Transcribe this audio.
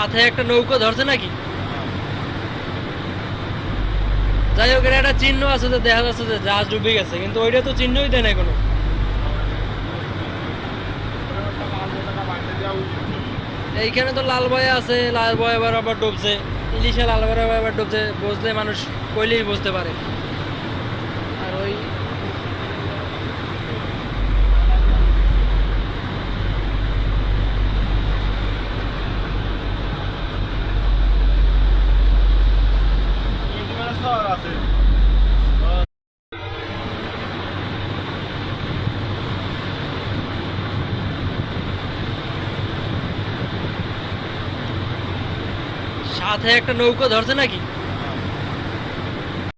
সাথে একটা নৌকো ধরছে নাকি? যাই হোক, এটা একটা চিহ্ন আছে যে দেখা যাচ্ছে যে জাহাজ ডুবে গেছে, কিন্তু ওইটা তো চিহ্নই দেয় না কোনো। এইখানে তো লাল বয়া আছে, লাল বয়া আবার ডুবছে। ইলিশে লাল বয়া আবার ডুবছে, বুঝলে মানুষ কইলেই বুঝতে পারে। আর ওই সাথে একটা নৌকো ধরছে নাকি?